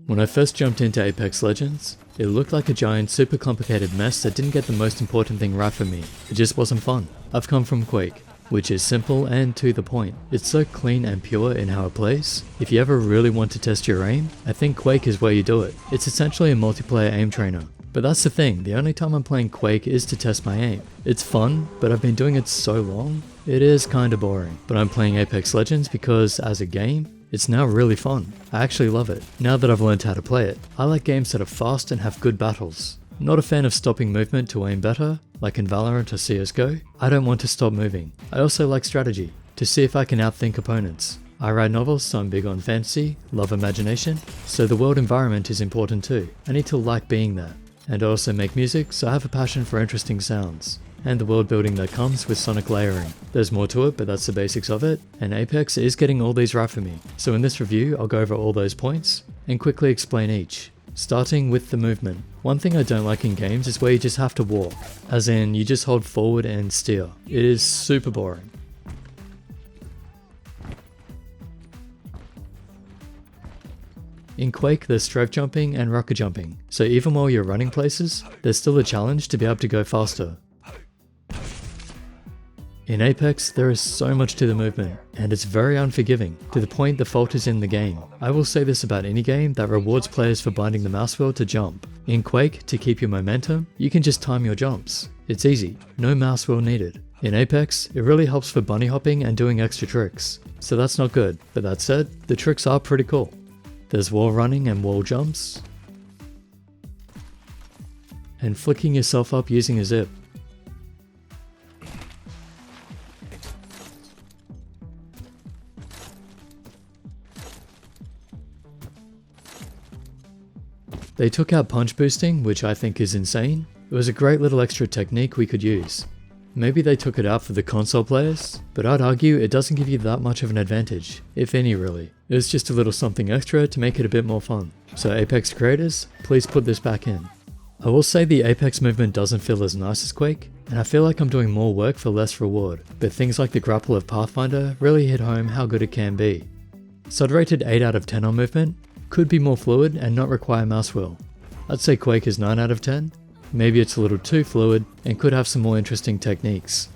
When I first jumped into Apex Legends, it looked like a giant super complicated mess that didn't get the most important thing right for me. It just wasn't fun. I've come from Quake, which is simple and to the point. It's so clean and pure in how it plays. If you ever really want to test your aim, I think Quake is where you do it. It's essentially a multiplayer aim trainer. But that's the thing, the only time I'm playing Quake is to test my aim. It's fun, but I've been doing it so long, it is kinda boring. But I'm playing Apex Legends because, as a game, it's now really fun. I actually love it, now that I've learned how to play it. I like games that are fast and have good battles. Not a fan of stopping movement to aim better, like in Valorant or CSGO. I don't want to stop moving. I also like strategy, to see if I can outthink opponents. I write novels, so I'm big on fantasy, love imagination, so the world environment is important too. I need to like being there. And I also make music, so I have a passion for interesting sounds. And the world building that comes with sonic layering. There's more to it, but that's the basics of it, and Apex is getting all these right for me. So in this review, I'll go over all those points, and quickly explain each. Starting with the movement. One thing I don't like in games is where you just have to walk, as in you just hold forward and steer. It is super boring. In Quake, there's strafe jumping and rocket jumping, so even while you're running places, there's still a challenge to be able to go faster. In Apex, there is so much to the movement, and it's very unforgiving, to the point the fault is in the game. I will say this about any game that rewards players for binding the mouse wheel to jump. In Quake, to keep your momentum, you can just time your jumps. It's easy, no mouse wheel needed. In Apex, it really helps for bunny hopping and doing extra tricks, so that's not good, but that said, the tricks are pretty cool. There's wall running and wall jumps, and flicking yourself up using a zip. They took out punch boosting, which I think is insane. It was a great little extra technique we could use. Maybe they took it out for the console players, but I'd argue it doesn't give you that much of an advantage, if any really. It's just a little something extra to make it a bit more fun. So Apex creators, please put this back in. I will say the Apex movement doesn't feel as nice as Quake, and I feel like I'm doing more work for less reward, but things like the grapple of Pathfinder really hit home how good it can be. So I'd rate it 8 out of 10 on movement. Could be more fluid and not require mouse wheel. I'd say Quake is 9 out of 10. Maybe it's a little too fluid and could have some more interesting techniques.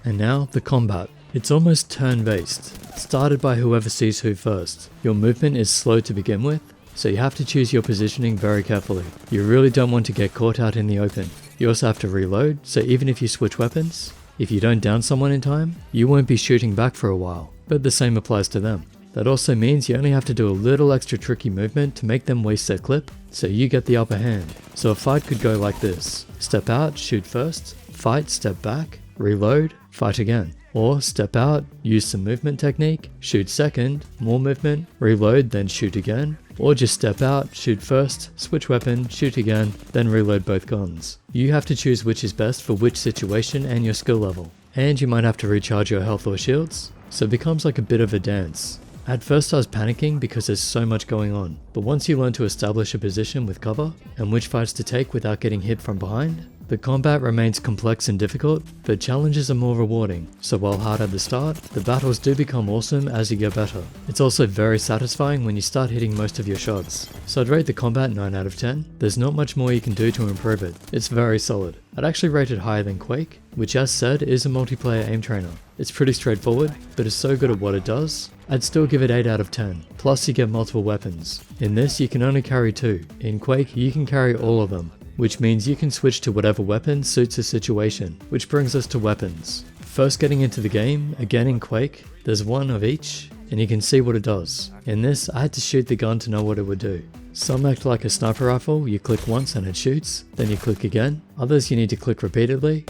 And now, the combat. It's almost turn-based, started by whoever sees who first. Your movement is slow to begin with, so you have to choose your positioning very carefully. You really don't want to get caught out in the open. You also have to reload, so even if you switch weapons, if you don't down someone in time, you won't be shooting back for a while, but the same applies to them. That also means you only have to do a little extra tricky movement to make them waste their clip, so you get the upper hand. So a fight could go like this: step out, shoot first, fight, step back, reload, fight again. Or step out, use some movement technique, shoot second, more movement, reload, then shoot again. Or just step out, shoot first, switch weapon, shoot again, then reload both guns. You have to choose which is best for which situation and your skill level. And you might have to recharge your health or shields, so it becomes like a bit of a dance. At first I was panicking because there's so much going on, but once you learn to establish a position with cover, and which fights to take without getting hit from behind, the combat remains complex and difficult, but challenges are more rewarding, so while hard at the start, the battles do become awesome as you get better. It's also very satisfying when you start hitting most of your shots. So I'd rate the combat 9 out of 10, there's not much more you can do to improve it, it's very solid. I'd actually rate it higher than Quake, which as said is a multiplayer aim trainer. It's pretty straightforward, but is so good at what it does, I'd still give it 8 out of 10, plus you get multiple weapons. In this you can only carry 2, in Quake you can carry all of them, which means you can switch to whatever weapon suits the situation, which brings us to weapons. First getting into the game, again in Quake, there's one of each, and you can see what it does. In this, I had to shoot the gun to know what it would do. Some act like a sniper rifle, you click once and it shoots, then you click again. Others you need to click repeatedly,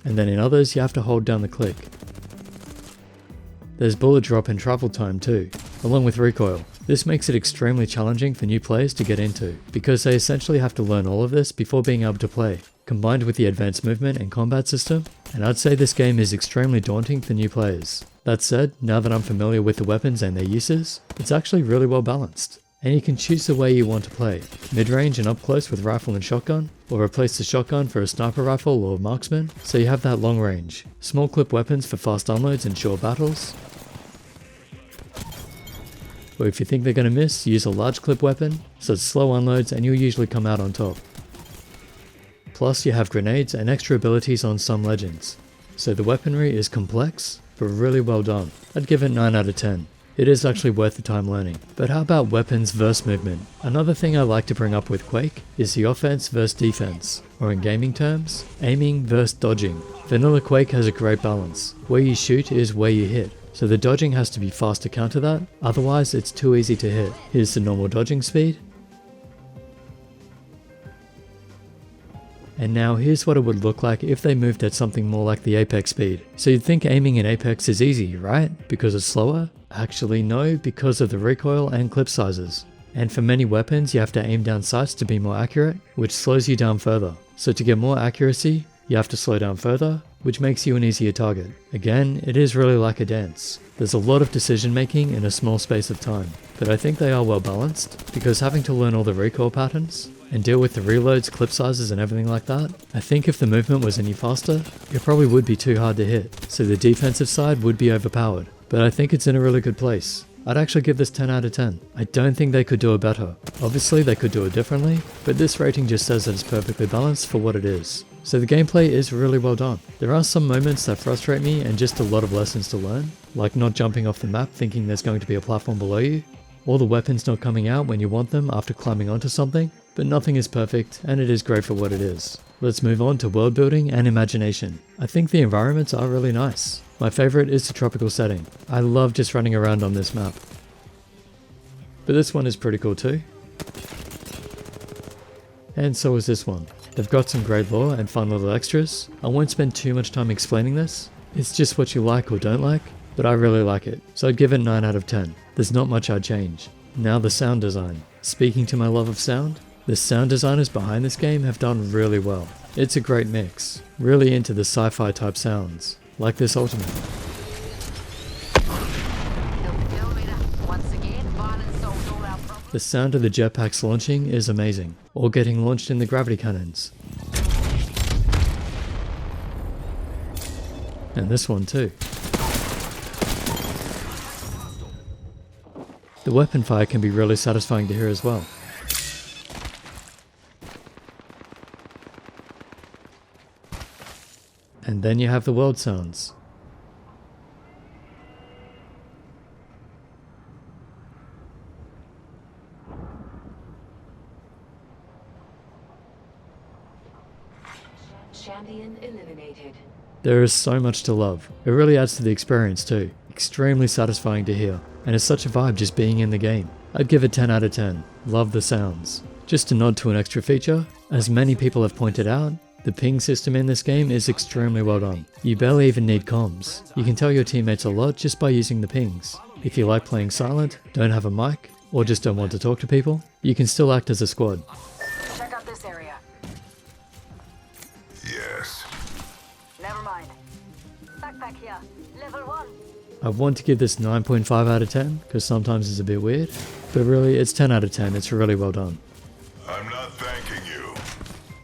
and then in others you have to hold down the click. There's bullet drop and travel time too, along with recoil. This makes it extremely challenging for new players to get into, because they essentially have to learn all of this before being able to play, combined with the advanced movement and combat system, and I'd say this game is extremely daunting for new players. That said, now that I'm familiar with the weapons and their uses, it's actually really well balanced. And you can choose the way you want to play, mid-range and up close with rifle and shotgun, or replace the shotgun for a sniper rifle or marksman, so you have that long range. Small clip weapons for fast unloads and short battles, Or if you think they're going to miss, use a large clip weapon, so it's slow unloads and you'll usually come out on top. Plus you have grenades and extra abilities on some legends. So the weaponry is complex, but really well done. I'd give it 9 out of 10. It is actually worth the time learning. But how about weapons versus movement? Another thing I like to bring up with Quake is the offense versus defense, or in gaming terms, aiming versus dodging. Vanilla Quake has a great balance. Where you shoot is where you hit. So the dodging has to be fast to counter that, otherwise it's too easy to hit. Here's the normal dodging speed. And now here's what it would look like if they moved at something more like the Apex speed. So you'd think aiming in Apex is easy, right? Because it's slower? Actually no, because of the recoil and clip sizes. And for many weapons you have to aim down sights to be more accurate, which slows you down further. So to get more accuracy, you have to slow down further, which makes you an easier target. Again, it is really like a dance. There's a lot of decision making in a small space of time, but I think they are well balanced, because having to learn all the recoil patterns, and deal with the reloads, clip sizes and everything like that, I think if the movement was any faster, it probably would be too hard to hit, so the defensive side would be overpowered. But I think it's in a really good place. I'd actually give this 10 out of 10. I don't think they could do it better. Obviously they could do it differently, but this rating just says that it's perfectly balanced for what it is. So the gameplay is really well done. There are some moments that frustrate me and just a lot of lessons to learn, like not jumping off the map thinking there's going to be a platform below you, or the weapons not coming out when you want them after climbing onto something, but nothing is perfect and it is great for what it is. Let's move on to world building and imagination. I think the environments are really nice. My favorite is the tropical setting. I love just running around on this map. But this one is pretty cool too. And so is this one. They've got some great lore and fun little extras. I won't spend too much time explaining this. It's just what you like or don't like, but I really like it. So I'd give it 9 out of 10. There's not much I'd change. Now the sound design. Speaking to my love of sound, the sound designers behind this game have done really well. It's a great mix. Really into the sci-fi type sounds. Like this ultimate. The sound of the jetpacks launching is amazing, or getting launched in the gravity cannons. And this one too. The weapon fire can be really satisfying to hear as well. And then you have the world sounds. Champion eliminated. There is so much to love. It really adds to the experience too. Extremely satisfying to hear. And it's such a vibe just being in the game. I'd give it 10 out of 10. Love the sounds. Just to nod to an extra feature, as many people have pointed out, the ping system in this game is extremely well done. You barely even need comms. You can tell your teammates a lot just by using the pings. If you like playing silent, don't have a mic, or just don't want to talk to people, you can still act as a squad. Check out this area. Yes. Never mind. Backpack here. Level 1. I want to give this 9.5 out of 10, because sometimes it's a bit weird, but really it's 10 out of 10, it's really well done. I'm not thanking you.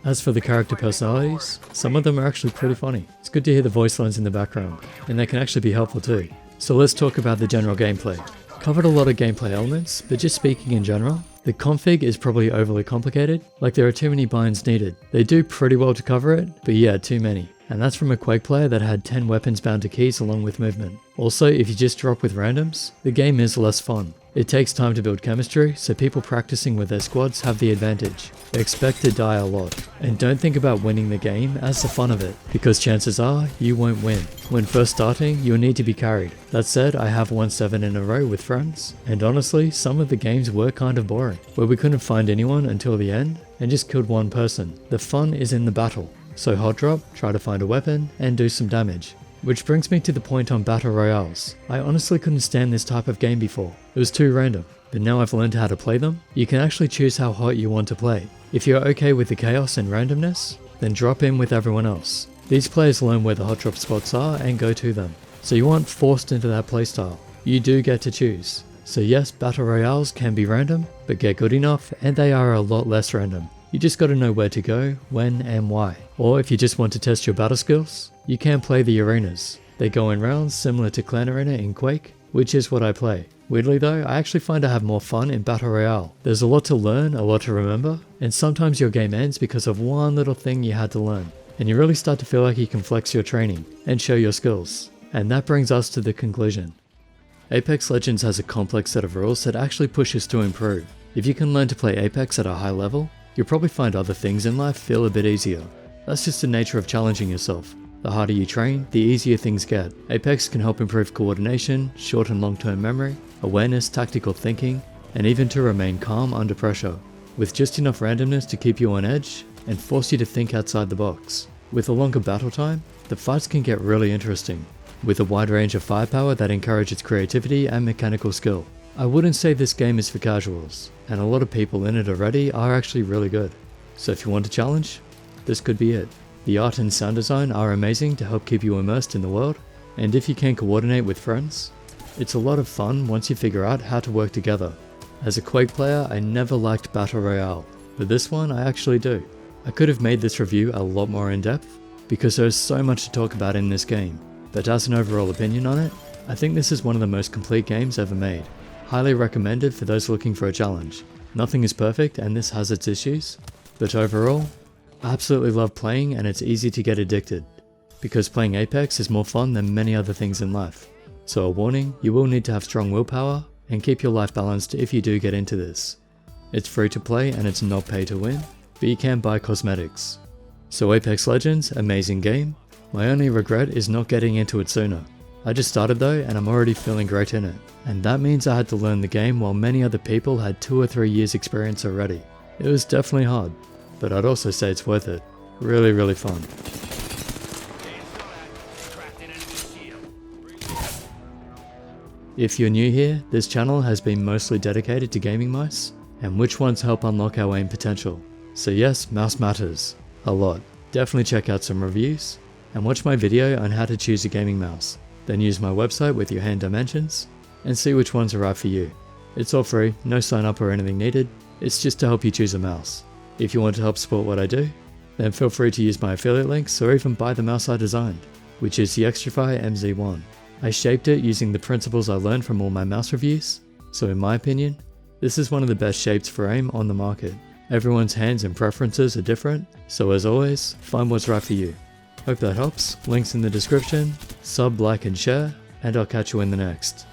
As for the character personalities, some of them are actually pretty funny. It's good to hear the voice lines in the background, and they can actually be helpful too. So let's talk about the general gameplay. Covered a lot of gameplay elements, but just speaking in general, the config is probably overly complicated, like there are too many binds needed. They do pretty well to cover it, but yeah, too many. And that's from a Quake player that had 10 weapons bound to keys along with movement. Also, if you just drop with randoms, the game is less fun. It takes time to build chemistry, so people practicing with their squads have the advantage. Expect to die a lot, and don't think about winning the game as the fun of it, because chances are you won't win. When first starting, you'll need to be carried. That said, I have won 7 in a row with friends, and honestly, some of the games were kind of boring, where we couldn't find anyone until the end, and just killed one person. The fun is in the battle. So hot drop, try to find a weapon, and do some damage. Which brings me to the point on battle royales. I honestly couldn't stand this type of game before. It was too random. But now I've learned how to play them, you can actually choose how hot you want to play. If you're okay with the chaos and randomness, then drop in with everyone else. These players learn where the hot drop spots are and go to them. So you aren't forced into that playstyle. You do get to choose. So yes, battle royales can be random, but get good enough and they are a lot less random. You just gotta know where to go, when and why. Or if you just want to test your battle skills, you can play the arenas. They go in rounds similar to Clan Arena in Quake, which is what I play. Weirdly though, I actually find I have more fun in Battle Royale. There's a lot to learn, a lot to remember, and sometimes your game ends because of one little thing you had to learn. And you really start to feel like you can flex your training and show your skills. And that brings us to the conclusion. Apex Legends has a complex set of rules that actually push us to improve. If you can learn to play Apex at a high level, you'll probably find other things in life feel a bit easier. That's just the nature of challenging yourself. The harder you train, the easier things get. Apex can help improve coordination, short and long-term memory, awareness, tactical thinking, and even to remain calm under pressure, with just enough randomness to keep you on edge and force you to think outside the box. With a longer battle time, the fights can get really interesting, with a wide range of firepower that encourages creativity and mechanical skill. I wouldn't say this game is for casuals, and a lot of people in it already are actually really good. So if you want a challenge, this could be it. The art and sound design are amazing to help keep you immersed in the world, and if you can coordinate with friends, it's a lot of fun once you figure out how to work together. As a Quake player, I never liked Battle Royale, but this one I actually do. I could have made this review a lot more in depth, because there's so much to talk about in this game, but as an overall opinion on it, I think this is one of the most complete games ever made. Highly recommended for those looking for a challenge. Nothing is perfect and this has its issues, but overall, I absolutely love playing and it's easy to get addicted, because playing Apex is more fun than many other things in life. So a warning, you will need to have strong willpower and keep your life balanced if you do get into this. It's free to play and it's not pay to win, but you can buy cosmetics. So Apex Legends, amazing game. My only regret is not getting into it sooner. I just started though and I'm already feeling great in it. And that means I had to learn the game while many other people had 2 or 3 years experience already. It was definitely hard, but I'd also say it's worth it. Really, really fun. If you're new here, this channel has been mostly dedicated to gaming mice, and which ones help unlock our aim potential. So yes, mouse matters. A lot. Definitely check out some reviews, and watch my video on how to choose a gaming mouse. Then use my website with your hand dimensions, and see which ones are right for you. It's all free, no sign up or anything needed, it's just to help you choose a mouse. If you want to help support what I do, then feel free to use my affiliate links or even buy the mouse I designed, which is the Xtrify MZ1. I shaped it using the principles I learned from all my mouse reviews, so in my opinion, this is one of the best shapes for aim on the market. Everyone's hands and preferences are different, so as always, find what's right for you. Hope that helps, links in the description, sub, like and share, and I'll catch you in the next.